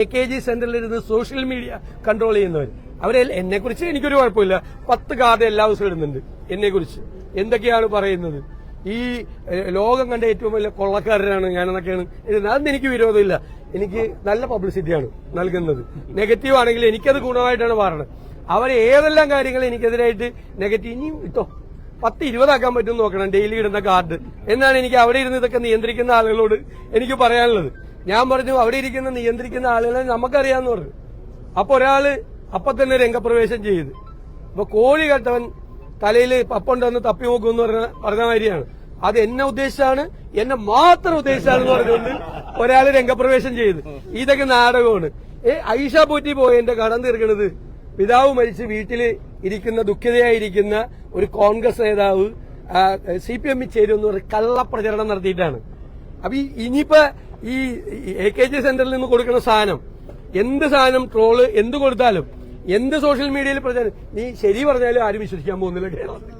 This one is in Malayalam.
AKG സെന്ററിലിരുന്ന് സോഷ്യൽ മീഡിയ കൺട്രോൾ ചെയ്യുന്നവർ അവരെ എന്നെ കുറിച്ച് എനിക്കൊരു കുഴപ്പമില്ല. 10 കാർഡ് എല്ലാ ദിവസവും ഇടുന്നുണ്ട് എന്നെ കുറിച്ച്. എന്തൊക്കെയാണ് പറയുന്നത്? ഈ ലോകം കണ്ട ഏറ്റവും വലിയ കൊള്ളക്കാരനാണ് ഞാനെന്നൊക്കെയാണ് എഴുതുന്നത്. അതൊന്നും എനിക്ക് വിരോധമില്ല. എനിക്ക് നല്ല പബ്ലിസിറ്റിയാണ് നൽകുന്നത്. നെഗറ്റീവ് ആണെങ്കിൽ എനിക്കത് ഗുണമായിട്ടാണ് പറയുന്നത്. അവർ ഏതെല്ലാം കാര്യങ്ങൾ എനിക്കെതിരായിട്ട് നെഗറ്റീവ് ഇനിയും ഇട്ടോ 10-20 ആക്കാൻ പറ്റും നോക്കണം ഡെയിലി ഇടുന്ന കാർഡ് എന്നാണ് എനിക്ക് അവിടെ ഇരുന്ന് ഇതൊക്കെ നിയന്ത്രിക്കുന്ന ആളുകളോട് എനിക്ക് പറയാനുള്ളത്. ഞാൻ പറഞ്ഞു അവിടെ ഇരിക്കുന്ന നിയന്ത്രിക്കുന്ന ആളുകളെ നമുക്കറിയാന്ന് പറഞ്ഞു. അപ്പൊ ഒരാള് അപ്പൊ തന്നെ രംഗപ്രവേശം ചെയ്ത് അപ്പൊ കോഴി കെട്ടവൻ തലയിൽ പപ്പുണ്ടെന്ന് തപ്പി നോക്കുമെന്ന് പറഞ്ഞ മാതിരിയാണ്. അത് എന്നെ ഉദ്ദേശിച്ചാണ്, എന്നെ മാത്രം ഉദ്ദേശിച്ചാണെന്ന് പറഞ്ഞുകൊണ്ട് ഒരാള് രംഗപ്രവേശം ചെയ്ത്. ഇതൊക്കെ നാടകമാണ്. ഐഷ പോറ്റി പോയതിന്റെ കടം തീർക്കണത് പിതാവ് മരിച്ച് വീട്ടിൽ ഇരിക്കുന്ന ദുഃഖിതയായിരിക്കുന്ന ഒരു കോൺഗ്രസ് നേതാവ് CPM ചേരുമെന്ന് പറഞ്ഞ് കള്ളപ്രചരണം നടത്തിയിട്ടാണ്. അപ്പൊ ഇനിയിപ്പോ ഈ AKG സെന്ററിൽ നിന്ന് കൊടുക്കുന്ന സാധനം, എന്ത് സാധനം ട്രോള് എന്ത് കൊടുത്താലും എന്ത് സോഷ്യൽ മീഡിയയിൽ പ്രചാരണം, നീ ശരി പറഞ്ഞാലും ആരും വിശ്വസിക്കാൻ പോകുന്നില്ല കേരളത്തിൽ.